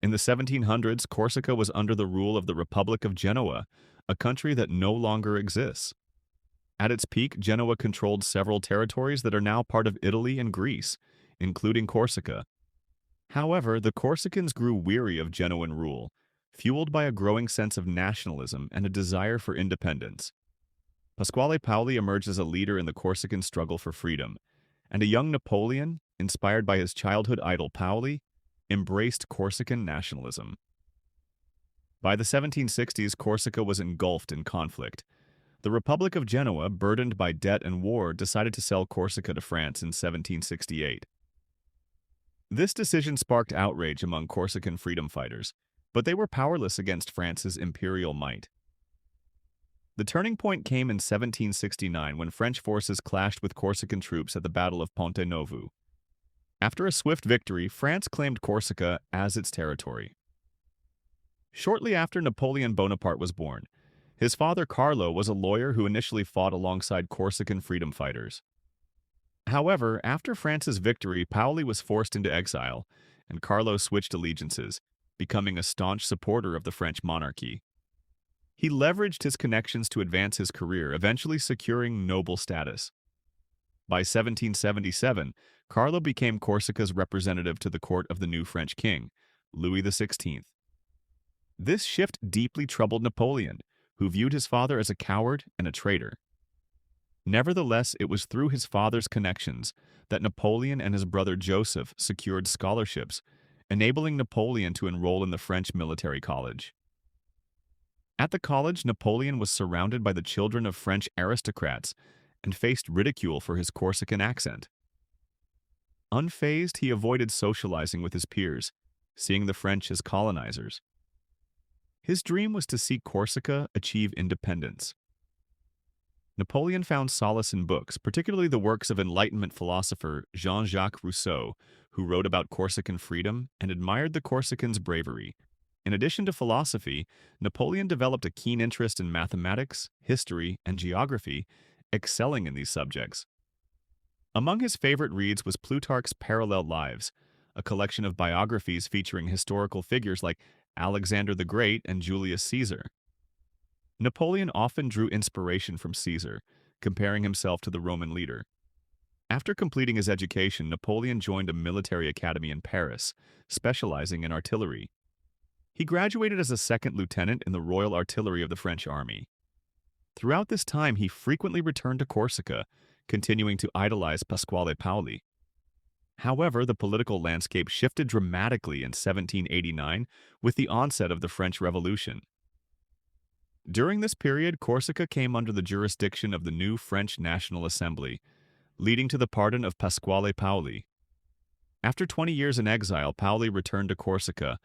In the 1700s, Corsica was under the rule of the Republic of Genoa, a country that no longer exists. At its peak, Genoa controlled several territories that are now part of Italy and Greece, including Corsica. However, the Corsicans grew weary of Genoan rule, fueled by a growing sense of nationalism and a desire for independence. Pasquale Paoli emerged as a leader in the Corsican struggle for freedom, and a young Napoleon, inspired by his childhood idol Paoli, embraced Corsican nationalism. By the 1760s, Corsica was engulfed in conflict. The Republic of Genoa, burdened by debt and war, decided to sell Corsica to France in 1768. This decision sparked outrage among Corsican freedom fighters, but they were powerless against France's imperial might. The turning point came in 1769 when French forces clashed with Corsican troops at the Battle of Ponte Novo. After a swift victory, France claimed Corsica as its territory. Shortly after, Napoleon Bonaparte was born. His father, Carlo, was a lawyer who initially fought alongside Corsican freedom fighters. However, after France's victory, Paoli was forced into exile, and Carlo switched allegiances, becoming a staunch supporter of the French monarchy. He leveraged his connections to advance his career, eventually securing noble status. By 1777, Carlo became Corsica's representative to the court of the new French king, Louis XVI. This shift deeply troubled Napoleon, who viewed his father as a coward and a traitor. Nevertheless, it was through his father's connections that Napoleon and his brother Joseph secured scholarships, enabling Napoleon to enroll in the French military college. At the college, Napoleon was surrounded by the children of French aristocrats and faced ridicule for his Corsican accent. Unfazed, he avoided socializing with his peers, seeing the French as colonizers. His dream was to see Corsica achieve independence. Napoleon found solace in books, particularly the works of Enlightenment philosopher Jean-Jacques Rousseau, who wrote about Corsican freedom and admired the Corsicans' bravery. In addition to philosophy, Napoleon developed a keen interest in mathematics, history, and geography, excelling in these subjects. Among his favorite reads was Plutarch's Parallel Lives, a collection of biographies featuring historical figures like Alexander the Great and Julius Caesar. Napoleon often drew inspiration from Caesar, comparing himself to the Roman leader. After completing his education, Napoleon joined a military academy in Paris, specializing in artillery. He graduated as a second lieutenant in the Royal Artillery of the French Army. Throughout this time, he frequently returned to Corsica, continuing to idolize Pasquale Paoli. However, the political landscape shifted dramatically in 1789 with the onset of the French Revolution. During this period, Corsica came under the jurisdiction of the new French National Assembly, leading to the pardon of Pasquale Paoli. After 20 years in exile, Paoli returned to Corsica,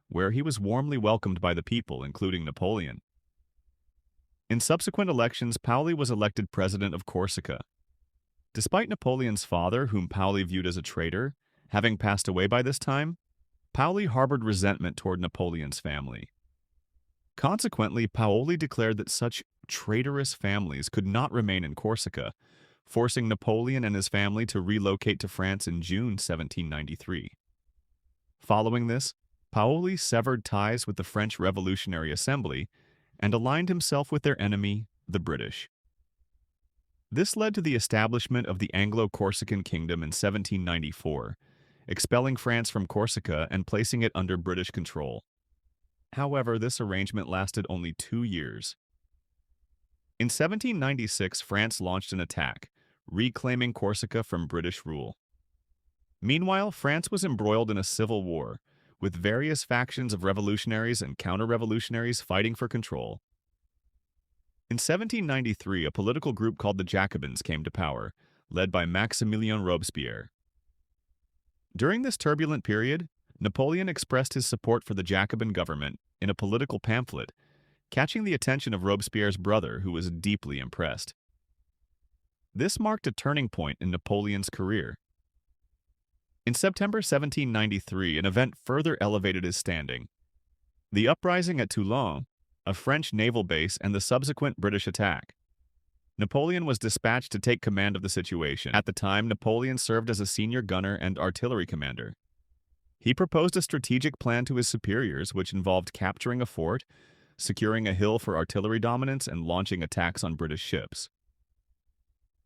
where he was warmly welcomed by the people, including Napoleon. In subsequent elections, Paoli was elected president of Corsica. Despite Napoleon's father, whom Paoli viewed as a traitor, having passed away by this time, Paoli harbored resentment toward Napoleon's family. Consequently, Paoli declared that such traitorous families could not remain in Corsica, forcing Napoleon and his family to relocate to France in June 1793. Following this, Paoli severed ties with the French Revolutionary Assembly and aligned himself with their enemy, the British. This led to the establishment of the Anglo-Corsican Kingdom in 1794, expelling France from Corsica and placing it under British control. However, this arrangement lasted only 2 years. In 1796, France launched an attack, reclaiming Corsica from British rule. Meanwhile, France was embroiled in a civil war, with various factions of revolutionaries and counter-revolutionaries fighting for control. In 1793, a political group called the Jacobins came to power, led by Maximilien Robespierre. During this turbulent period, Napoleon expressed his support for the Jacobin government in a political pamphlet, catching the attention of Robespierre's brother, who was deeply impressed. This marked a turning point in Napoleon's career. In September 1793, an event further elevated his standing. The uprising at Toulon, a French naval base, and the subsequent British attack. Napoleon was dispatched to take command of the situation. At the time, Napoleon served as a senior gunner and artillery commander. He proposed a strategic plan to his superiors, which involved capturing a fort, securing a hill for artillery dominance, and launching attacks on British ships.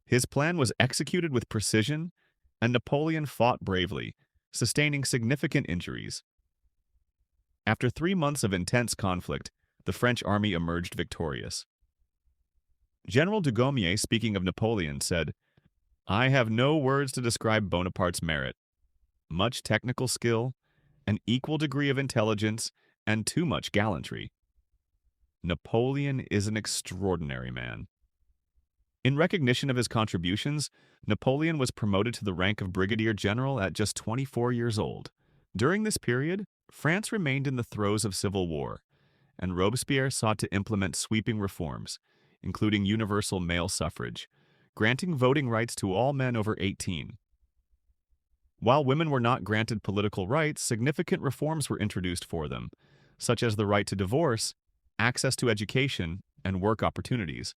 His plan was executed with precision, and Napoleon fought bravely, sustaining significant injuries. After 3 months of intense conflict, the French army emerged victorious. General Dugommier, speaking of Napoleon, said, "I have no words to describe Bonaparte's merit. Much technical skill, an equal degree of intelligence, and too much gallantry. Napoleon is an extraordinary man." In recognition of his contributions, Napoleon was promoted to the rank of brigadier general at just 24 years old. During this period, France remained in the throes of civil war, and Robespierre sought to implement sweeping reforms, including universal male suffrage, granting voting rights to all men over 18. While women were not granted political rights, significant reforms were introduced for them, such as the right to divorce, access to education, and work opportunities.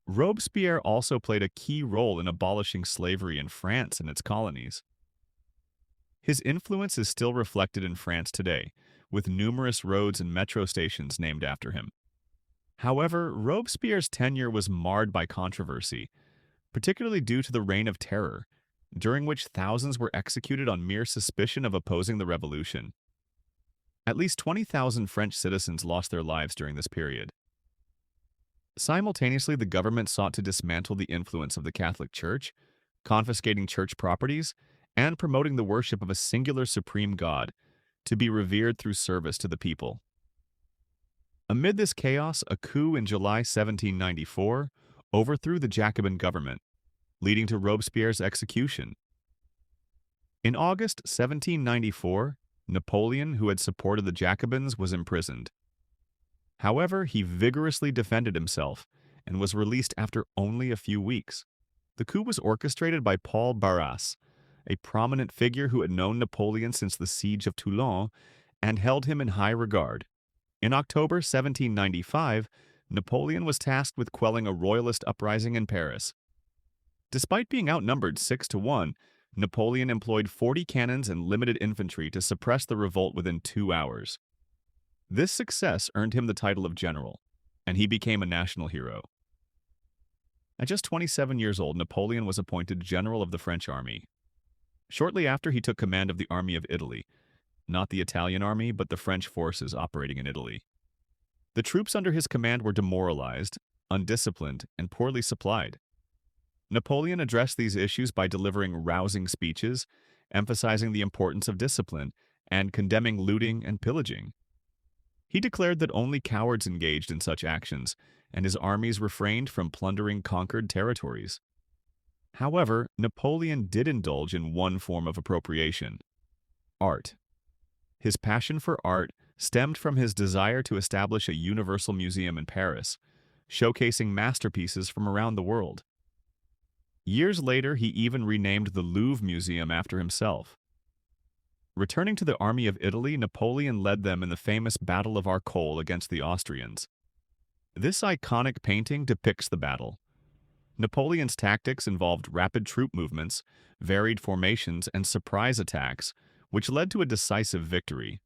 Robespierre also played a key role in abolishing slavery in France and its colonies. His influence is still reflected in France today, with numerous roads and metro stations named after him. However, Robespierre's tenure was marred by controversy, particularly due to the Reign of Terror, during which thousands were executed on mere suspicion of opposing the revolution. At least 20,000 French citizens lost their lives during this period. Simultaneously, the government sought to dismantle the influence of the Catholic Church, confiscating church properties, and promoting the worship of a singular supreme God, to be revered through service to the people. Amid this chaos, a coup in July 1794 overthrew the Jacobin government, leading to Robespierre's execution. In August 1794, Napoleon, who had supported the Jacobins, was imprisoned. However, he vigorously defended himself and was released after only a few weeks. The coup was orchestrated by Paul Barras, a prominent figure who had known Napoleon since the siege of Toulon and held him in high regard. In October 1795, Napoleon was tasked with quelling a royalist uprising in Paris. Despite being outnumbered 6-1, Napoleon employed 40 cannons and limited infantry to suppress the revolt within 2 hours. This success earned him the title of general, and he became a national hero. At just 27 years old, Napoleon was appointed general of the French army. Shortly after, he took command of the Army of Italy, not the Italian army, but the French forces operating in Italy. The troops under his command were demoralized, undisciplined, and poorly supplied. Napoleon addressed these issues by delivering rousing speeches, emphasizing the importance of discipline, and condemning looting and pillaging. He declared that only cowards engaged in such actions, and his armies refrained from plundering conquered territories. However, Napoleon did indulge in one form of appropriation: art. His passion for art stemmed from his desire to establish a universal museum in Paris, showcasing masterpieces from around the world. Years later, he even renamed the Louvre Museum after himself. Returning to the Army of Italy, Napoleon led them in the famous Battle of Arcole against the Austrians. This iconic painting depicts the battle. Napoleon's tactics involved rapid troop movements, varied formations, and surprise attacks, which led to a decisive victory.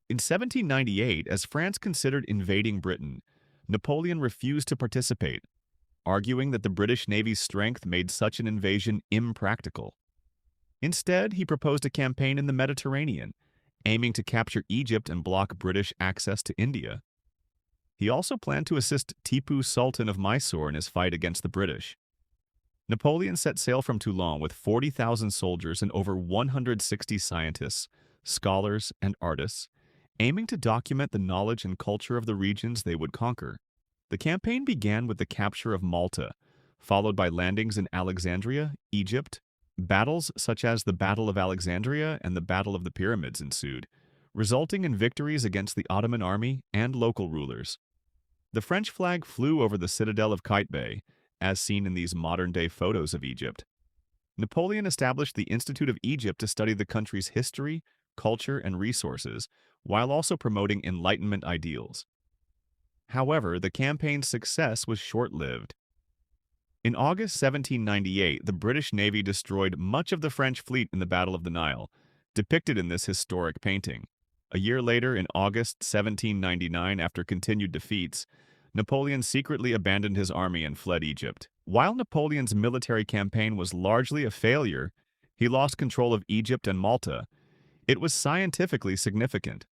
In 1798, as France considered invading Britain, Napoleon refused to participate, arguing that the British Navy's strength made such an invasion impractical. Instead, he proposed a campaign in the Mediterranean, aiming to capture Egypt and block British access to India. He also planned to assist Tipu Sultan of Mysore in his fight against the British. Napoleon set sail from Toulon with 40,000 soldiers and over 160 scientists, scholars, and artists, aiming to document the knowledge and culture of the regions they would conquer. The campaign began with the capture of Malta, followed by landings in Alexandria, Egypt. Battles such as the Battle of Alexandria and the Battle of the Pyramids ensued, resulting in victories against the Ottoman army and local rulers. The French flag flew over the citadel of Qaitbay, as seen in these modern-day photos of Egypt. Napoleon established the Institute of Egypt to study the country's history, culture, and resources, while also promoting Enlightenment ideals. However, the campaign's success was short-lived. In August 1798, the British Navy destroyed much of the French fleet in the Battle of the Nile, depicted in this historic painting. A year later, in August 1799, after continued defeats, Napoleon secretly abandoned his army and fled Egypt. While Napoleon's military campaign was largely a failure, he lost control of Egypt and Malta. It was scientifically significant.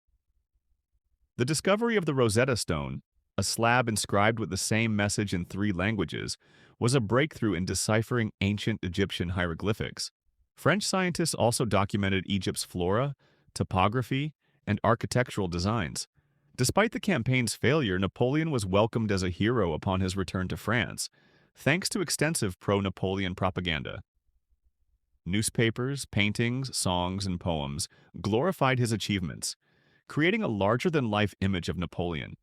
The discovery of the Rosetta Stone, a slab inscribed with the same message in 3 languages, was a breakthrough in deciphering ancient Egyptian hieroglyphics. French scientists also documented Egypt's flora, topography, and architectural designs. Despite the campaign's failure, Napoleon was welcomed as a hero upon his return to France, thanks to extensive pro-Napoleon propaganda. Newspapers, paintings, songs, and poems glorified his achievements, creating a larger-than-life image of Napoleon.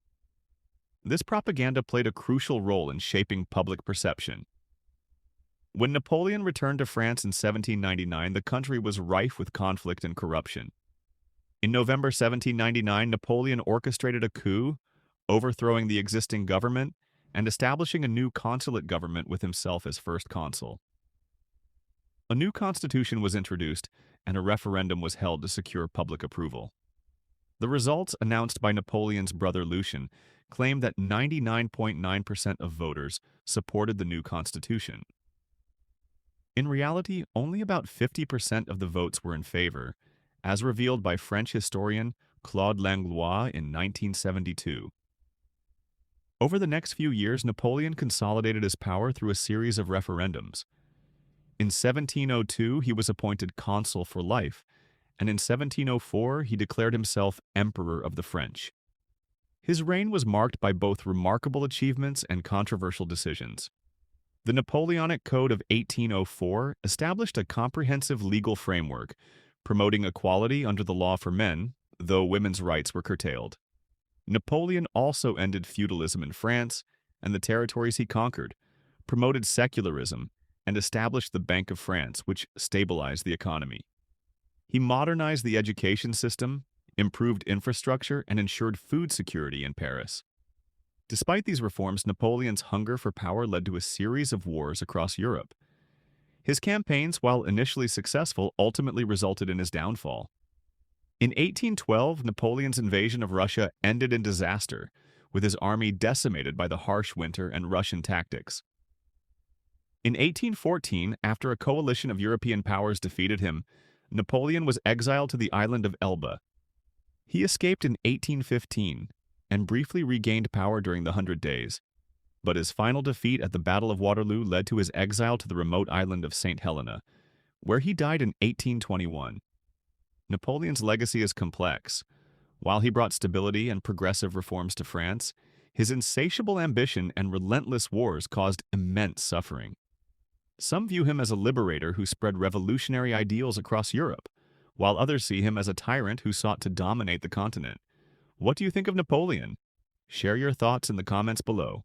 This propaganda played a crucial role in shaping public perception. When Napoleon returned to France in 1799, the country was rife with conflict and corruption. In November 1799, Napoleon orchestrated a coup, overthrowing the existing government and establishing a new consulate government with himself as first consul. A new constitution was introduced, and a referendum was held to secure public approval. The results, announced by Napoleon's brother Lucien, claimed that 99.9% of voters supported the new constitution. In reality, only about 50% of the votes were in favor, as revealed by French historian Claude Langlois in 1972. Over the next few years, Napoleon consolidated his power through a series of referendums. In 1702, he was appointed consul for life, and in 1704, he declared himself Emperor of the French. His reign was marked by both remarkable achievements and controversial decisions. The Napoleonic Code of 1804 established a comprehensive legal framework, promoting equality under the law for men, though women's rights were curtailed. Napoleon also ended feudalism in France and the territories he conquered, promoted secularism, and established the Bank of France, which stabilized the economy. He modernized the education system, improved infrastructure, and ensured food security in Paris. Despite these reforms, Napoleon's hunger for power led to a series of wars across Europe. His campaigns, while initially successful, ultimately resulted in his downfall. In 1812, Napoleon's invasion of Russia ended in disaster, with his army decimated by the harsh winter and Russian tactics. In 1814, after a coalition of European powers defeated him, Napoleon was exiled to the island of Elba. He escaped in 1815 and briefly regained power during the 100 Days, but his final defeat at the Battle of Waterloo led to his exile to the remote island of St. Helena, where he died in 1821. Napoleon's legacy is complex. While he brought stability and progressive reforms to France, his insatiable ambition and relentless wars caused immense suffering. Some view him as a liberator who spread revolutionary ideals across Europe, while others see him as a tyrant who sought to dominate the continent. What do you think of Napoleon? Share your thoughts in the comments below.